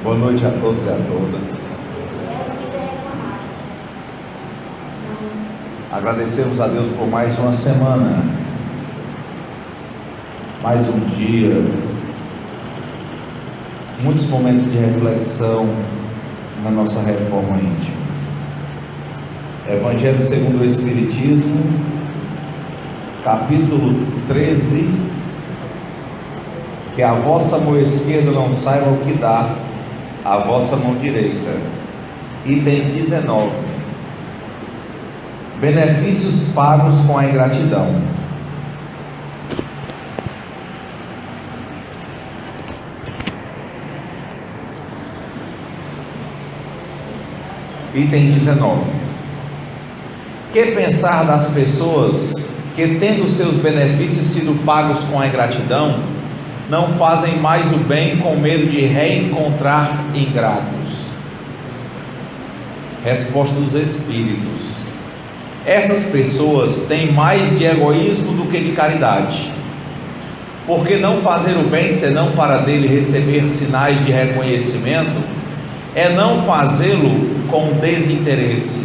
Boa noite a todos e a todas. Agradecemos a Deus por mais uma semana, mais um dia, muitos momentos de reflexão na nossa reforma íntima. Evangelho segundo o Espiritismo, capítulo 13, que a vossa mão esquerda não saiba o que dá a vossa mão direita. Item 19. Benefícios pagos com a ingratidão. Item 19. Que pensar das pessoas que, tendo seus benefícios sido pagos com a ingratidão, não fazem mais o bem com medo de reencontrar ingratos? Resposta dos Espíritos: essas pessoas têm mais de egoísmo do que de caridade, porque não fazer o bem senão para dele receber sinais de reconhecimento é não fazê-lo com desinteresse,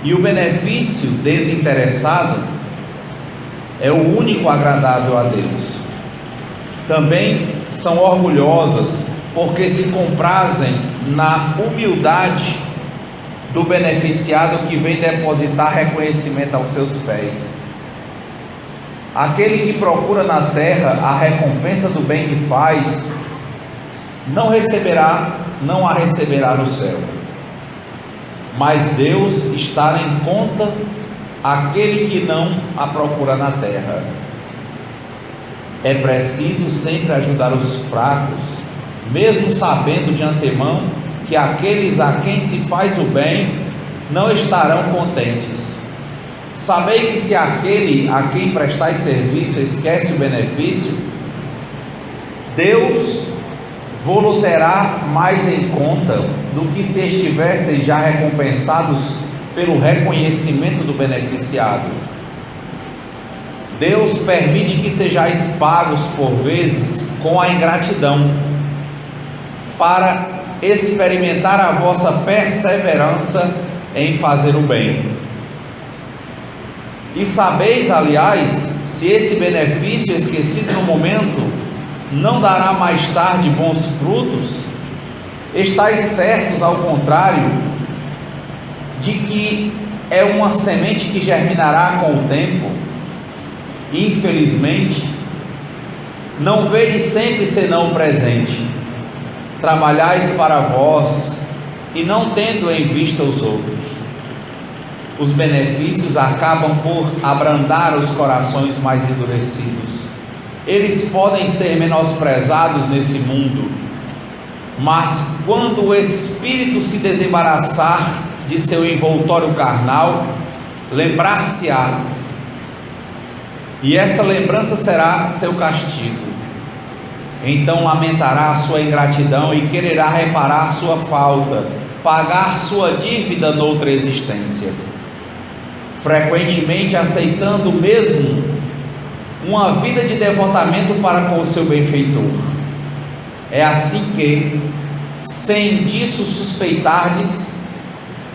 e o benefício desinteressado é o único agradável a Deus. Também são orgulhosas porque se comprazem na humildade do beneficiado que vem depositar reconhecimento aos seus pés. Aquele que procura na terra a recompensa do bem que faz, não a receberá no céu. Mas Deus estará em conta aquele que não a procura na terra. É preciso sempre ajudar os fracos, mesmo sabendo de antemão que aqueles a quem se faz o bem não estarão contentes. Sabei que se aquele a quem prestais serviço esquece o benefício, Deus vos terá mais em conta do que se estivessem já recompensados pelo reconhecimento do beneficiado. Deus permite que sejais pagos por vezes com a ingratidão, para experimentar a vossa perseverança em fazer o bem. E sabeis, aliás, se esse benefício esquecido no momento não dará mais tarde bons frutos, estáis certos, ao contrário, de que é uma semente que germinará com o tempo. Infelizmente, não vedes sempre senão o presente. Trabalhais para vós e não tendo em vista os outros. Os benefícios acabam por abrandar os corações mais endurecidos. Eles podem ser menosprezados nesse mundo, mas quando o espírito se desembaraçar de seu envoltório carnal, lembrar-se-á, e essa lembrança será seu castigo. Então lamentará a sua ingratidão e quererá reparar sua falta, pagar sua dívida noutra existência, frequentemente aceitando mesmo uma vida de devotamento para com o seu benfeitor. É assim que, sem disso suspeitardes,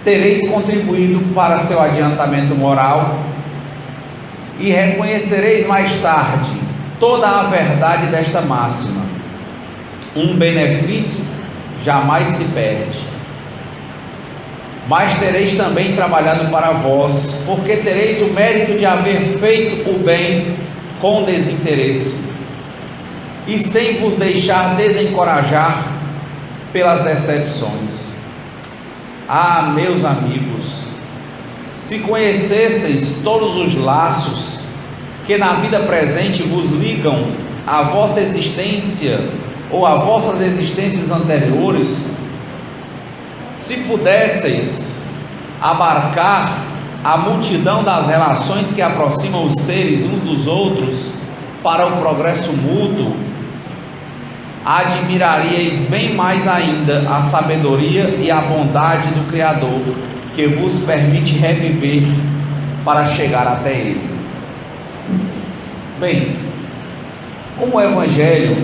tereis contribuído para seu adiantamento moral e reconhecereis mais tarde toda a verdade desta máxima: um benefício jamais se perde. Mas tereis também trabalhado para vós, porque tereis o mérito de haver feito o bem com desinteresse e sem vos deixar desencorajar pelas decepções. Ah, meus amigos, se conhecesseis todos os laços que na vida presente vos ligam à vossa existência ou a vossas existências anteriores, se pudesseis abarcar a multidão das relações que aproximam os seres uns dos outros para o progresso mútuo, admiraríeis bem mais ainda a sabedoria e a bondade do Criador, que vos permite reviver para chegar até Ele. Bem, como o Evangelho,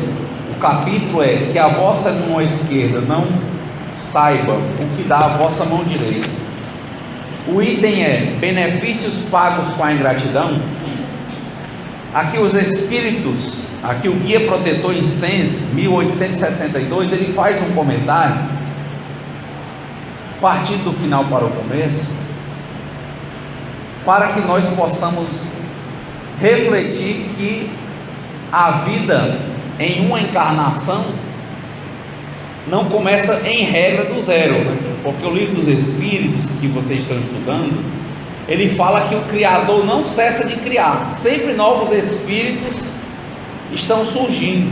o capítulo é que a vossa mão esquerda não saiba o que dá a vossa mão direita. O item é benefícios pagos com a ingratidão. Aqui os espíritos, aqui o Guia Protetor Incense, 1862, ele faz um comentário, partindo do final para o começo, para que nós possamos refletir que a vida em uma encarnação não começa em regra do zero, né? Porque o livro dos Espíritos que vocês estão estudando, ele fala que o Criador não cessa de criar, sempre novos espíritos estão surgindo,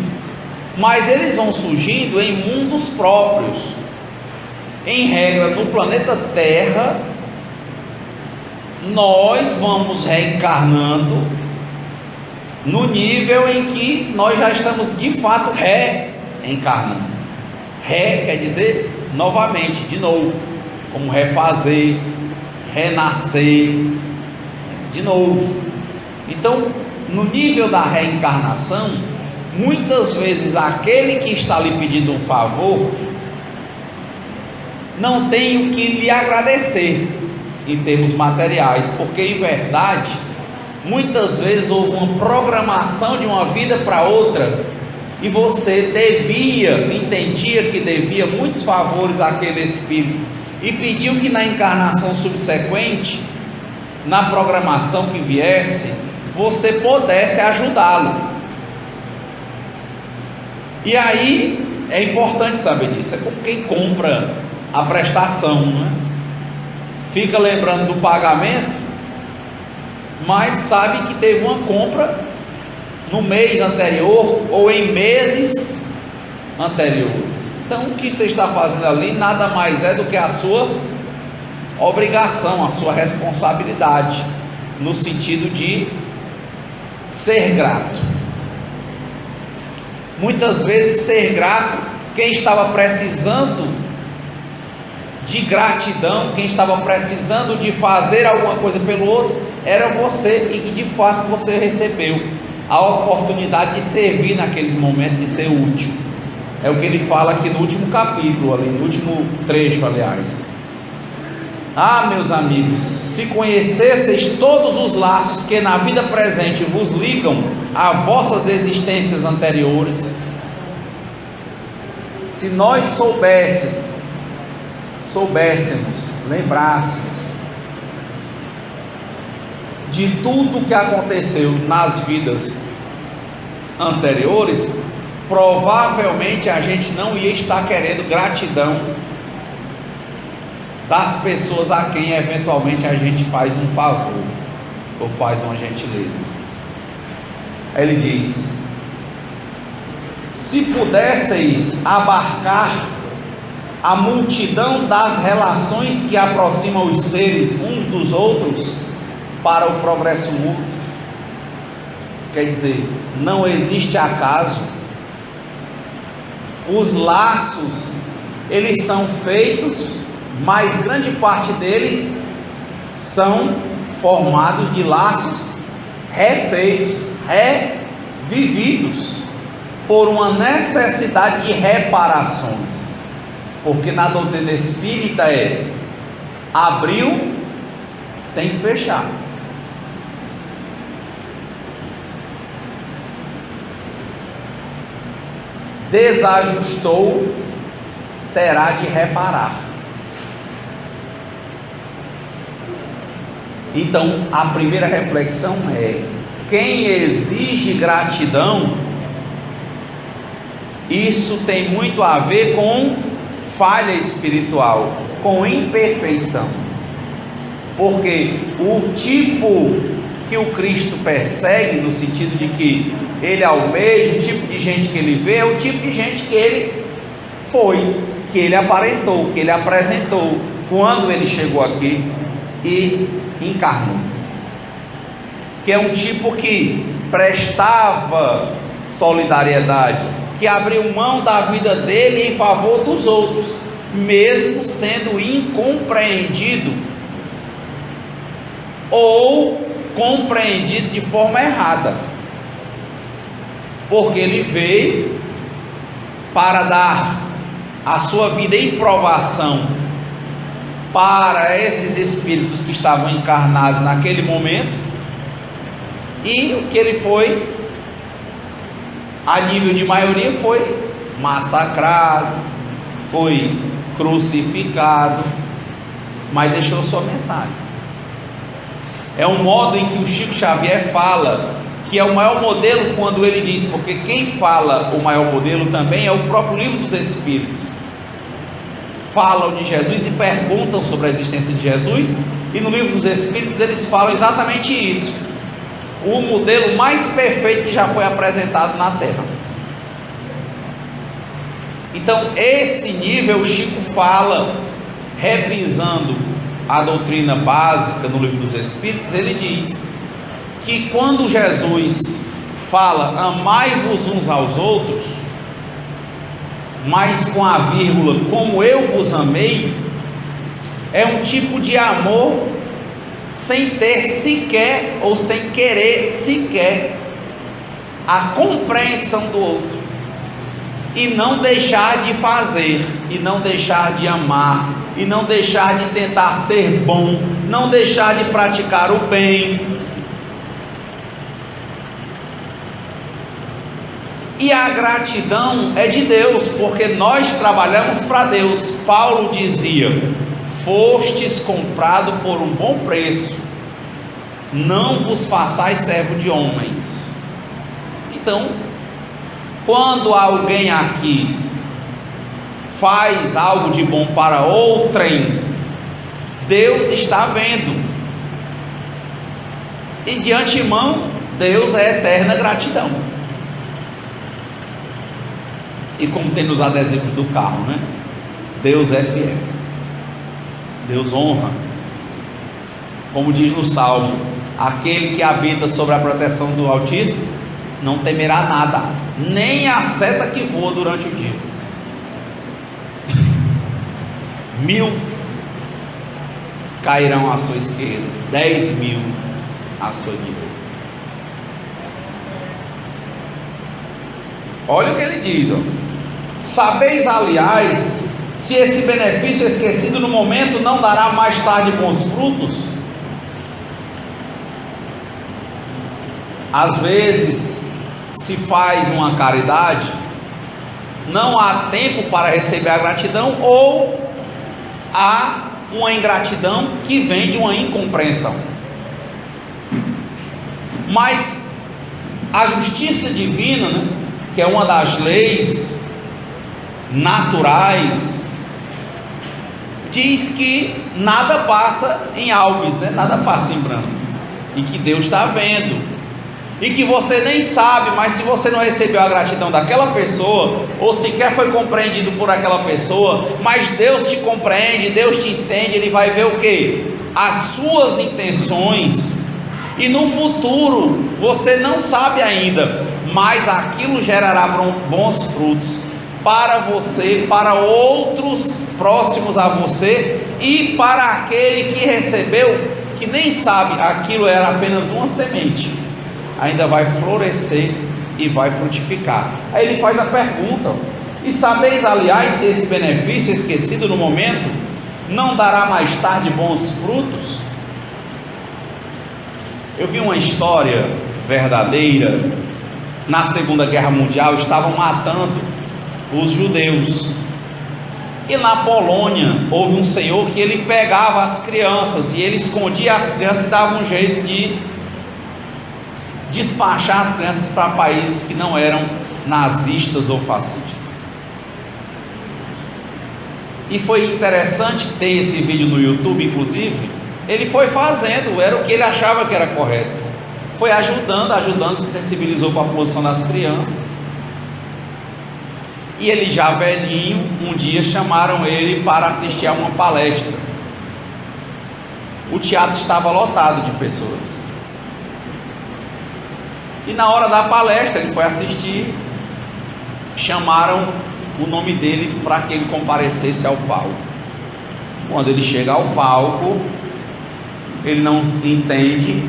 mas eles vão surgindo em mundos próprios. Em regra, no planeta Terra, nós vamos reencarnando no nível em que nós já estamos de fato reencarnando. Ré quer dizer novamente, de novo, como refazer, renascer, de novo. Então, no nível da reencarnação, muitas vezes aquele que está lhe pedindo um favor não tem o que lhe agradecer em termos materiais, porque em verdade muitas vezes houve uma programação de uma vida para outra e você entendia que devia muitos favores àquele espírito e pediu que na encarnação subsequente, na programação que viesse, você pudesse ajudá-lo. E aí é importante saber disso. É como quem compra a prestação, né? Fica lembrando do pagamento, mas sabe que teve uma compra no mês anterior ou em meses anteriores. Então o que você está fazendo ali nada mais é do que a sua obrigação, a sua responsabilidade, no sentido de ser grato. Muitas vezes ser grato, quem estava precisando de gratidão, quem estava precisando de fazer alguma coisa pelo outro, era você, e que de fato você recebeu a oportunidade de servir naquele momento, de ser útil. É o que ele fala aqui no último capítulo, ali, no último trecho, aliás. Ah, meus amigos, se conhecesseis todos os laços que na vida presente vos ligam a vossas existências anteriores, se nós soubéssemos, lembrássemos de tudo que aconteceu nas vidas anteriores, provavelmente a gente não ia estar querendo gratidão das pessoas a quem eventualmente a gente faz um favor ou faz uma gentileza. Aí ele diz: se pudesseis abarcar a multidão das relações que aproximam os seres uns dos outros para o progresso mútuo, quer dizer, não existe acaso. Os laços, eles são feitos, mas grande parte deles são formados de laços refeitos, revividos, por uma necessidade de reparações. Porque na doutrina espírita abriu, tem que fechar. Desajustou, terá de reparar. Então a primeira reflexão é: quem exige gratidão, isso tem muito a ver com falha espiritual, com imperfeição. Porque o tipo que o Cristo persegue, no sentido de que ele almeja, o tipo de gente que ele vê, é o tipo de gente que ele foi, que ele aparentou, que ele apresentou quando ele chegou aqui e encarnou. Que é um tipo que prestava solidariedade, que abriu mão da vida dele em favor dos outros, mesmo sendo incompreendido ou compreendido de forma errada, porque ele veio para dar a sua vida em provação para esses espíritos que estavam encarnados naquele momento, e o que ele foi, a nível de maioria, foi massacrado, foi crucificado, mas deixou sua mensagem. É um modo em que o Chico Xavier fala que é o maior modelo, quando ele diz, porque quem fala o maior modelo também é o próprio Livro dos Espíritos. Falam de Jesus e perguntam sobre a existência de Jesus, e no Livro dos Espíritos eles falam exatamente isso: o modelo mais perfeito que já foi apresentado na Terra. Então, esse nível, o Chico fala, reprisando a doutrina básica no Livro dos Espíritos. Ele diz que quando Jesus fala, amai-vos uns aos outros, mas com a vírgula, como eu vos amei, é um tipo de amor sem ter sequer, ou sem querer sequer, a compreensão do outro, e não deixar de fazer, e não deixar de amar, e não deixar de tentar ser bom, não deixar de praticar o bem. E a gratidão é de Deus, porque nós trabalhamos para Deus. Paulo dizia: fostes comprado por um bom preço, não vos façais servo de homens. Então, quando alguém aqui faz algo de bom para outrem, Deus está vendo, e de antemão Deus é eterna gratidão. E como tem nos adesivos do carro, né? Deus é fiel, Deus honra. Como diz no Salmo: aquele que habita sobre a proteção do Altíssimo não temerá nada, nem a seta que voa durante o dia. 1000 cairão à sua esquerda, 10.000 à sua direita. Olha o que ele diz, ó: sabeis, aliás, se esse benefício esquecido no momento não dará mais tarde bons frutos? Às vezes se faz uma caridade, não há tempo para receber a gratidão, ou há uma ingratidão que vem de uma incompreensão. Mas a justiça divina, né, que é uma das leis naturais, diz que nada passa em alves, né? Nada passa em branco, e que Deus está vendo, e que você nem sabe, mas se você não recebeu a gratidão daquela pessoa, ou sequer foi compreendido por aquela pessoa, mas Deus te compreende, Deus te entende, Ele vai ver o que? As suas intenções, e no futuro, você não sabe ainda, mas aquilo gerará bons frutos para você, para outros próximos a você, e para aquele que recebeu, que nem sabe, aquilo era apenas uma semente, ainda vai florescer e vai frutificar. Aí ele faz a pergunta: e sabeis, aliás, se esse benefício esquecido no momento não dará mais tarde bons frutos? Eu vi uma história verdadeira. Na Segunda Guerra Mundial estavam matando os judeus, e na Polônia houve um senhor que ele pegava as crianças, e ele escondia as crianças e dava um jeito de despachar as crianças para países que não eram nazistas ou fascistas. E foi interessante que tem esse vídeo no YouTube, inclusive. Ele foi fazendo, era o que ele achava que era correto, foi ajudando, se sensibilizou com a posição das crianças. E ele, já velhinho, um dia chamaram ele para assistir a uma palestra. O teatro estava lotado de pessoas, e na hora da palestra ele foi assistir, chamaram o nome dele para que ele comparecesse ao palco. Quando ele chega ao palco, ele não entende,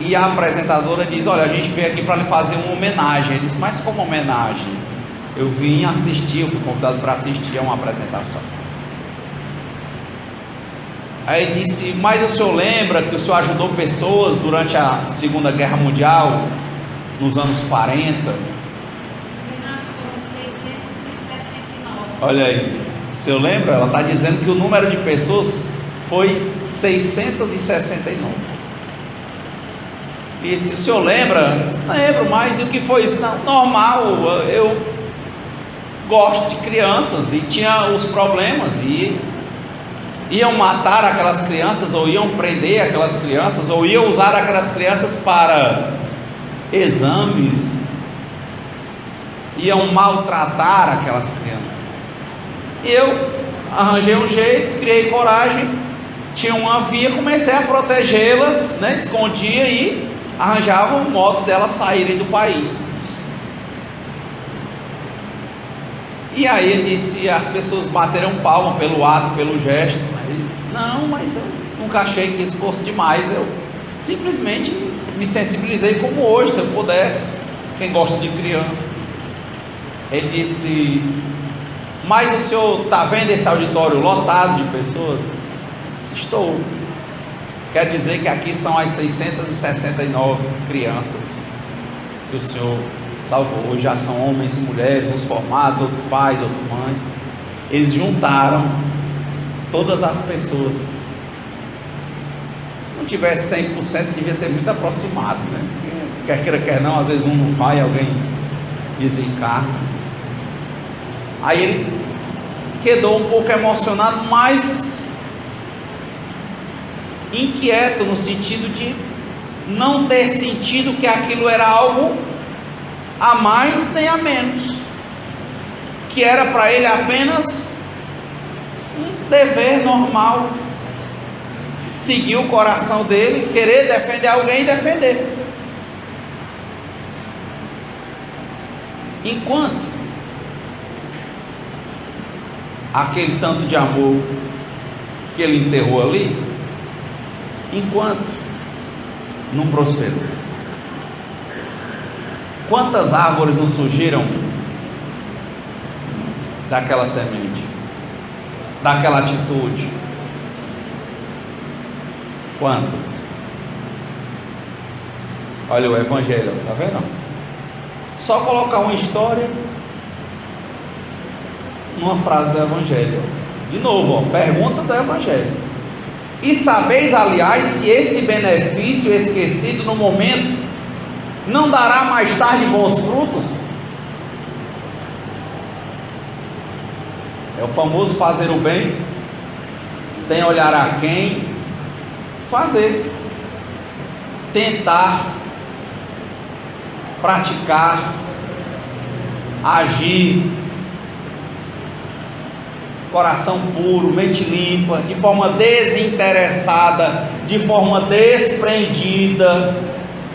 e a apresentadora diz: olha, a gente veio aqui para lhe fazer uma homenagem. Ele disse: mas como homenagem? Eu vim assistir, eu fui convidado para assistir a uma apresentação. Aí ele disse: mas o senhor lembra que o senhor ajudou pessoas durante a Segunda Guerra Mundial, nos anos 40? Olha aí, o senhor lembra? Ela está dizendo que o número de pessoas foi 669. E se o senhor lembra? Lembro, mas e o que foi isso? Não, normal, eu gosto de crianças e tinha os problemas e iam matar aquelas crianças, ou iam prender aquelas crianças, ou iam usar aquelas crianças para exames, iam maltratar aquelas crianças. E eu arranjei um jeito, criei coragem, tinha uma via, comecei a protegê-las, né? Escondia e arranjava um modo delas saírem do país. E aí ele disse, as pessoas bateram palma pelo ato, pelo gesto. Ele, não, mas eu nunca achei que isso fosse demais. Eu simplesmente me sensibilizei como hoje, se eu pudesse. Quem gosta de criança. Ele disse, mas o senhor está vendo esse auditório lotado de pessoas? Disse, estou. Quer dizer que aqui são as 669 crianças que o senhor salvou. Hoje já são homens e mulheres, uns formados, outros pais, outros mães. Eles juntaram todas as pessoas. Se não tivesse 100%, devia ter muito aproximado, né? Quer queira, quer não, às vezes um não vai, alguém desencarna. Aí ele quedou um pouco emocionado, mas inquieto, no sentido de não ter sentido que aquilo era algo a mais nem a menos, que era para ele apenas um dever normal, seguir o coração dele, querer defender alguém e defender. Enquanto aquele tanto de amor que ele enterrou ali, enquanto não prosperou. Quantas árvores não surgiram daquela semente, daquela atitude? Quantas? Olha o Evangelho, está vendo? Só colocar uma história numa frase do Evangelho. De novo, ó, pergunta do Evangelho. E sabeis, aliás, se esse benefício esquecido no momento não dará mais tarde bons frutos? É o famoso fazer o bem sem olhar a quem. Fazer, tentar, praticar, agir, coração puro, mente limpa, de forma desinteressada, de forma desprendida,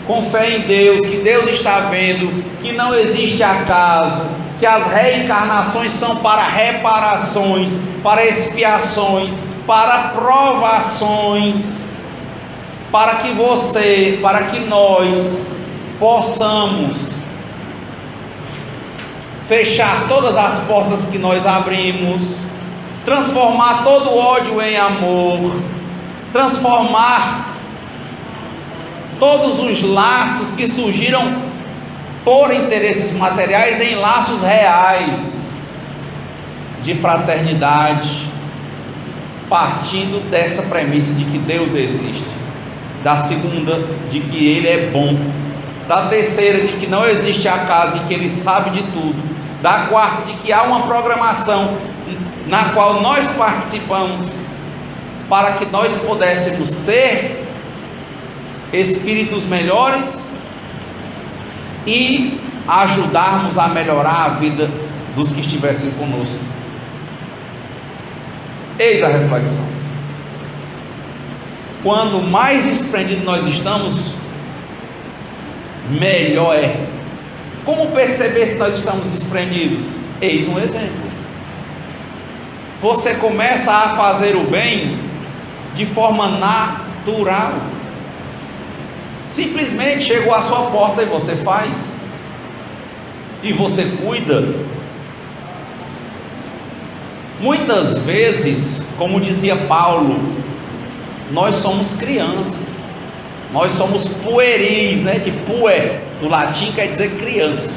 com fé em Deus, que Deus está vendo, que não existe acaso, que as reencarnações são para reparações, para expiações, para provações, para que você, para que nós possamos fechar todas as portas que nós abrimos, transformar todo ódio em amor, transformar todos os laços que surgiram por interesses materiais em laços reais de fraternidade, partindo dessa premissa de que Deus existe, da segunda, de que Ele é bom, da terceira, de que não existe acaso e que Ele sabe de tudo, da quarta, de que há uma programação na qual nós participamos, para que nós pudéssemos ser espíritos melhores e ajudarmos a melhorar a vida dos que estivessem conosco. Eis a reflexão. Quando mais desprendido nós estamos, melhor é. Como perceber se nós estamos desprendidos? Eis um exemplo. Você começa a fazer o bem de forma natural. Simplesmente chegou à sua porta e você faz, e você cuida, Muitas vezes, como dizia Paulo, nós somos crianças, nós somos pueris, né? De puer, do latim quer dizer criança,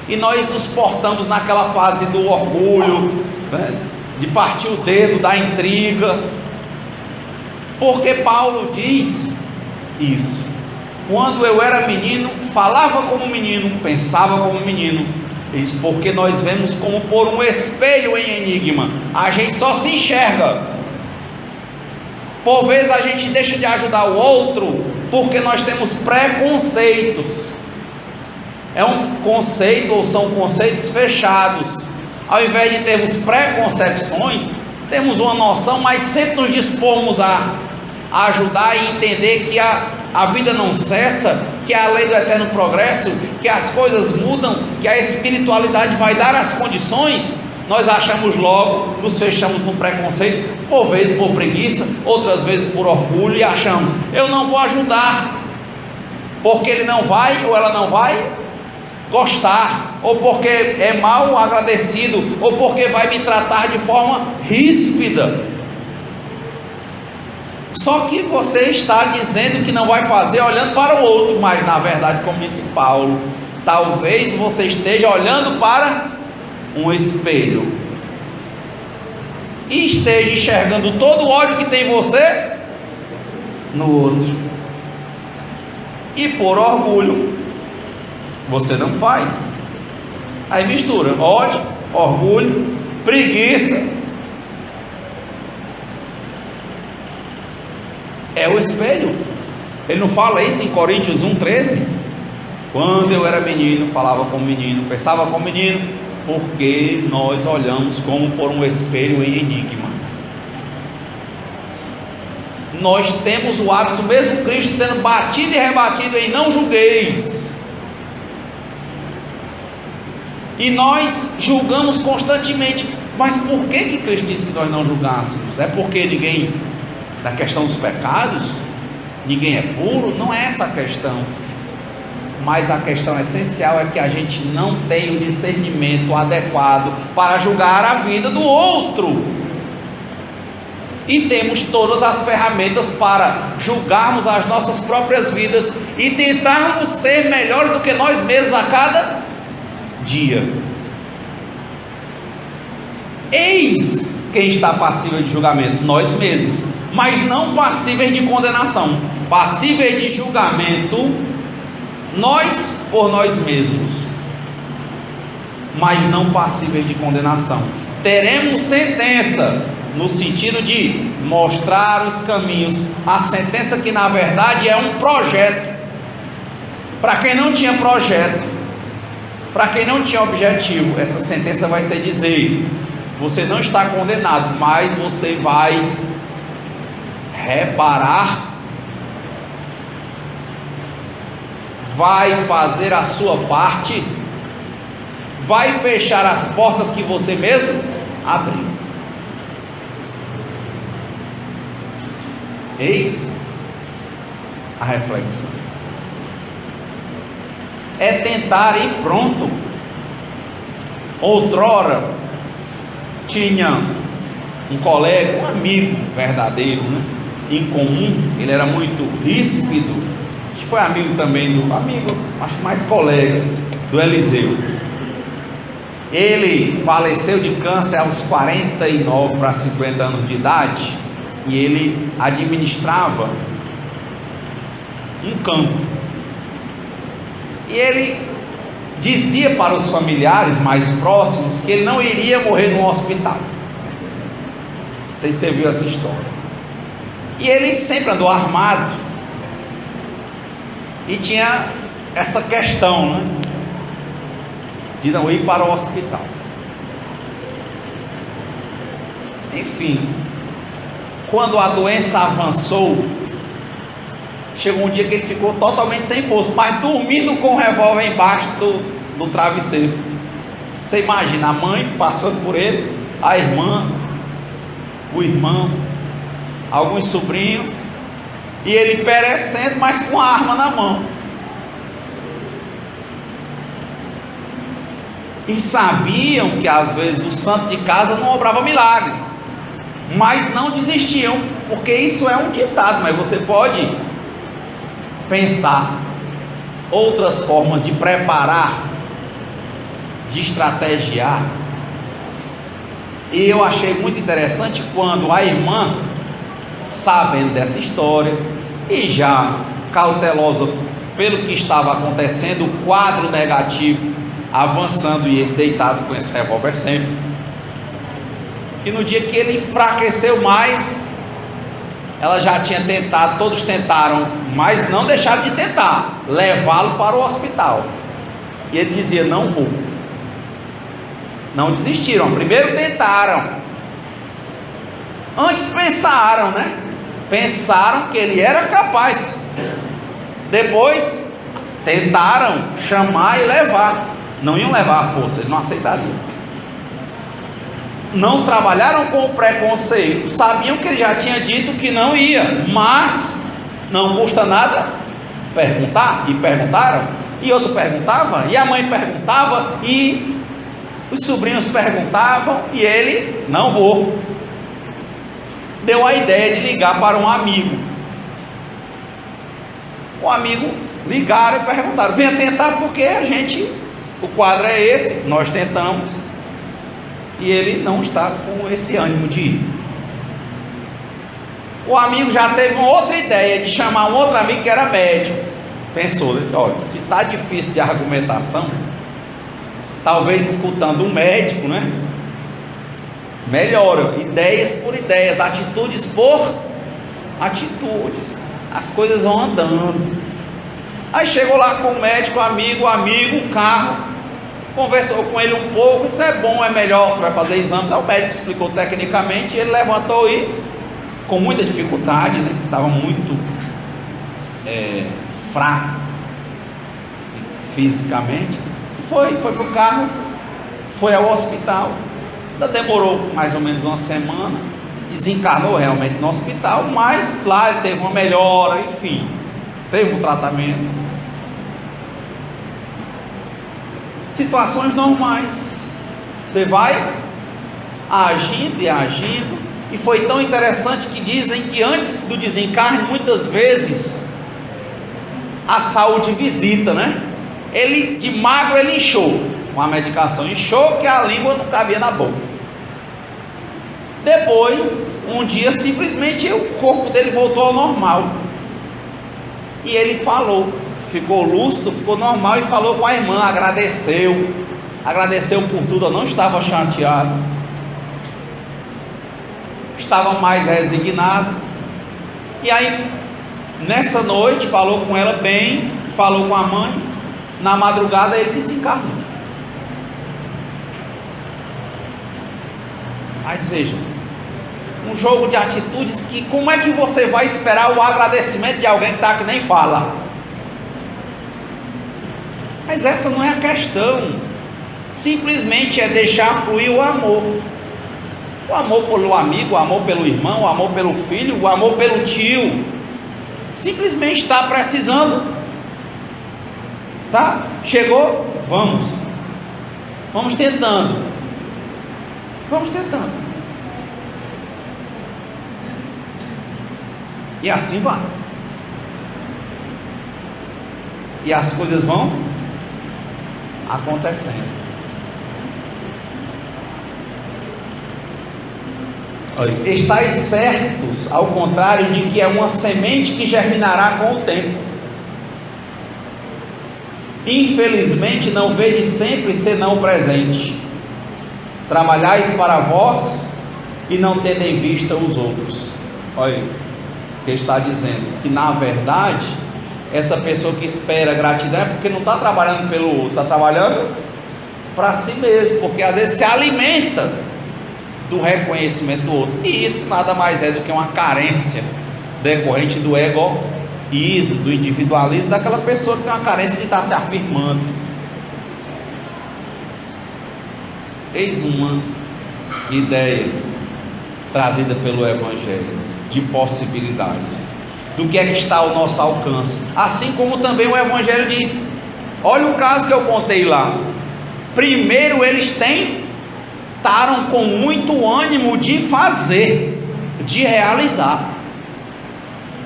e nós nos portamos naquela fase do orgulho, né? De partir o dedo, da intriga, porque Paulo diz isso: quando eu era menino, falava como menino, pensava como menino. Ele diz, porque nós vemos como por um espelho em enigma, a gente só se enxerga. Por vezes a gente deixa de ajudar o outro, porque nós temos preconceitos. É um conceito, ou são conceitos fechados. Ao invés de termos preconcepções, temos uma noção, mas sempre nos dispomos a ajudar e entender que a vida não cessa, que é a lei do eterno progresso, que as coisas mudam, que a espiritualidade vai dar as condições. Nós achamos logo, nos fechamos no preconceito, por vezes por preguiça, outras vezes por orgulho, e achamos, eu não vou ajudar, porque ele não vai ou ela não vai gostar, ou porque é mal agradecido, ou porque vai me tratar de forma ríspida. Só que você está dizendo que não vai fazer olhando para o outro, mas na verdade, como disse Paulo, talvez você esteja olhando para um espelho e esteja enxergando todo o ódio que tem em você no outro, e por orgulho você não faz. Aí mistura ódio, orgulho, preguiça. É o espelho. Ele não fala isso em Coríntios 1,13? Quando eu era menino, falava como menino, pensava como menino, porque nós olhamos como por um espelho em enigma. Nós temos o hábito, mesmo Cristo tendo batido e rebatido em não julgueis, e nós julgamos constantemente. Mas por que Cristo disse que nós não julgássemos? É porque ninguém, da questão dos pecados, ninguém é puro? Não é essa a questão. Mas a questão essencial é que a gente não tem o discernimento adequado para julgar a vida do outro, e temos todas as ferramentas para julgarmos as nossas próprias vidas e tentarmos ser melhores do que nós mesmos a cada dia. Eis quem está passível de julgamento: nós mesmos, mas não passíveis de condenação. Passíveis de julgamento nós por nós mesmos, mas não passíveis de condenação. Teremos sentença no sentido de mostrar os caminhos. A sentença que na verdade é um projeto. Para quem não tinha projeto, para quem não tinha objetivo, essa sentença vai ser dizer: você não está condenado, mas você vai reparar, vai fazer a sua parte, vai fechar as portas que você mesmo abriu. Eis a reflexão. É tentar ir pronto. Outrora tinha um colega, um amigo verdadeiro, né, em comum. Ele era muito ríspido. Foi amigo também do amigo, acho que mais colega do Eliseu. Ele faleceu de câncer aos 49 para 50 anos de idade, e ele administrava um campo, e ele dizia para os familiares mais próximos que ele não iria morrer no hospital. Não sei se você viu essa história. E ele sempre andou armado, e tinha essa questão, né, de não ir para o hospital. Enfim, quando a doença avançou, chegou um dia que ele ficou totalmente sem força, mas dormindo com o revólver embaixo do travesseiro. Você imagina, a mãe passando por ele, a irmã, o irmão, alguns sobrinhos, e ele perecendo, mas com a arma na mão. e sabiam que às vezes o santo de casa não obrava milagre, mas não desistiam, porque isso é um ditado. Mas você pode pensar outras formas de preparar, de estrategiar. E eu achei muito interessante quando a irmã, sabendo dessa história e já cautelosa pelo que estava acontecendo, o quadro negativo avançando e ele deitado com esse revólver sempre, que no dia que ele enfraqueceu mais, ela já tinha tentado, todos tentaram, mas não deixaram de tentar levá-lo para o hospital, e ele dizia: não vou. Não desistiram, primeiro tentaram, antes pensaram, né? Pensaram que ele era capaz, depois tentaram chamar e levar, não iam levar à força, eles não aceitariam. Não trabalharam com o preconceito, sabiam que ele já tinha dito que não ia, mas não custa nada perguntar, e perguntaram, e outro perguntava, e a mãe perguntava, e os sobrinhos perguntavam, e ele: não vou. Deu a ideia de ligar para um amigo. O amigo ligaram e perguntaram: venha tentar, porque o quadro é esse, nós tentamos, e ele não está com esse ânimo de ir. O amigo já teve uma outra ideia de chamar um outro amigo que era médico. Pensou: olha, se está difícil de argumentação, talvez escutando um médico, né? Melhora, ideias por ideias, atitudes por atitudes, as coisas vão andando. Aí chegou lá com o médico, amigo, o carro, conversou com ele um pouco, isso é bom, é melhor, você vai fazer exames. Aí o médico explicou tecnicamente, ele levantou e, com muita dificuldade, né? Estava muito fraco fisicamente, foi para o carro, foi ao hospital. Ainda demorou mais ou menos uma semana, desencarnou realmente no hospital, mas lá ele teve uma melhora, enfim, teve um tratamento. Situações normais, você vai agindo e agindo, e foi tão interessante que dizem que antes do desencarne, muitas vezes, a saúde visita, né? Ele, de magro, ele inchou, com a medicação, inchou que a língua não cabia na boca. Depois, um dia, simplesmente o corpo dele voltou ao normal, e ele falou, ficou lúcido, ficou normal, e falou com a irmã, agradeceu por tudo. Eu não estava chateado, estava mais resignado. E aí, nessa noite, falou com ela bem, falou com a mãe. Na madrugada ele desencarnou. Mas veja, um jogo de atitudes que, como é que você vai esperar o agradecimento de alguém que está que nem fala? Mas essa não é a questão. Simplesmente é deixar fluir o amor. O amor pelo amigo, o amor pelo irmão, o amor pelo filho, o amor pelo tio. Simplesmente está precisando. Tá? Chegou? Vamos tentando. E assim vai. E as coisas vão acontecendo. Olha, estáis certos, ao contrário, de que é uma semente que germinará com o tempo. Infelizmente não vedes sempre senão o presente. Trabalhais para vós e não tendo em vista os outros. Olha, o que está dizendo que na verdade essa pessoa que espera gratidão é porque não está trabalhando pelo outro, está trabalhando para si mesmo, porque às vezes se alimenta do reconhecimento do outro, e isso nada mais é do que uma carência decorrente do egoísmo, do individualismo, daquela pessoa que tem uma carência de estar se afirmando. Eis uma ideia trazida pelo Evangelho de possibilidades, do que é que está ao nosso alcance, assim como também o Evangelho diz. Olha o caso que eu contei lá, Primeiro eles tentaram com muito ânimo de fazer, de realizar.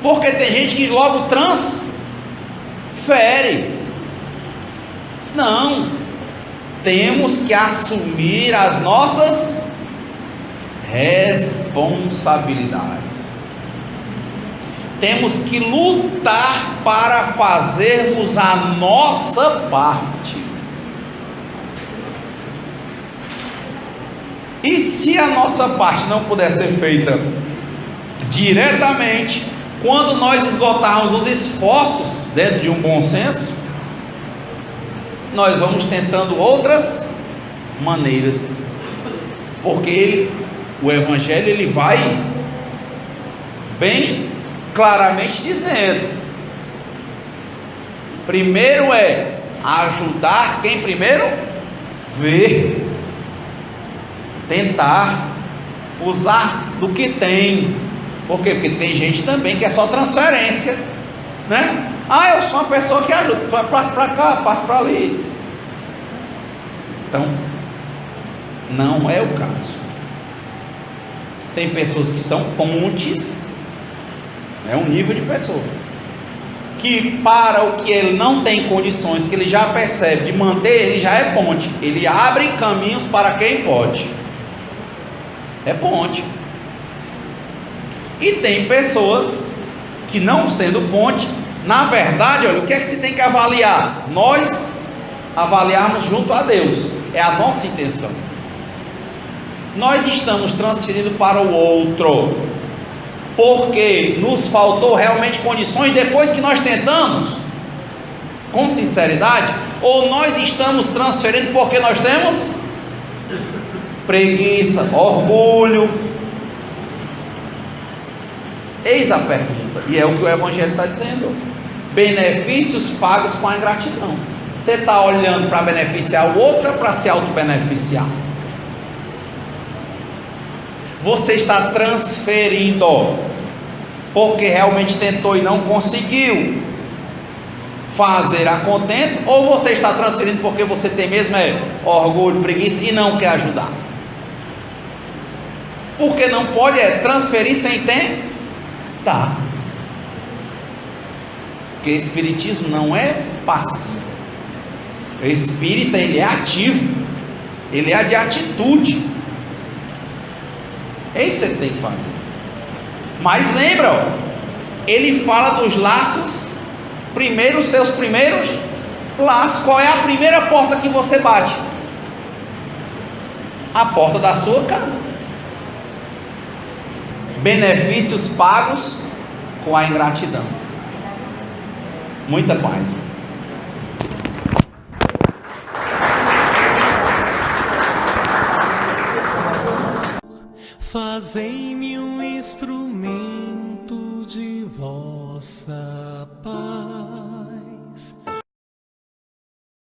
Porque tem gente que logo transfere. Não, temos que assumir as nossas responsabilidades. Temos que lutar para fazermos a nossa parte. E se a nossa parte não puder ser feita diretamente, quando nós esgotarmos os esforços dentro de um bom senso, nós vamos tentando outras maneiras, porque o Evangelho ele vai bem claramente dizendo: primeiro é ajudar quem primeiro vê, tentar usar do que tem. Por quê? Porque tem gente também que é só transferência, né? Eu sou uma pessoa que ajuda, passo para cá, passo para ali. Então, não é o caso. Tem pessoas que são pontes, é um nível de pessoa que para o que ele não tem condições, que ele já percebe de manter, ele já é ponte, ele abre caminhos para quem pode, é ponte. E tem pessoas que, não sendo ponte, na verdade, olha, o que é que se tem que avaliar? Nós avaliarmos junto a Deus, é a nossa intenção. Nós estamos transferindo para o outro porque nos faltou realmente condições depois que nós tentamos, com sinceridade, ou nós estamos transferindo porque nós temos preguiça, orgulho? Eis a pergunta, e é o que o Evangelho está dizendo: benefícios pagos com a ingratidão. Você está olhando para beneficiar o outro ou para se auto-beneficiar? Você está transferindo porque realmente tentou e não conseguiu fazer a contento, ou você está transferindo porque você tem mesmo orgulho, preguiça e não quer ajudar? Porque não pode transferir sem tentar. Porque espiritismo não é passivo. O espírita, ele é ativo, ele é de atitude. É isso que você tem que fazer. Mas lembra, ele fala dos laços, primeiro, os seus primeiros laços. Qual é a primeira porta que você bate? A porta da sua casa. Benefícios pagos com a ingratidão. Muita paz. Fazei-me um instrumento de vossa paz.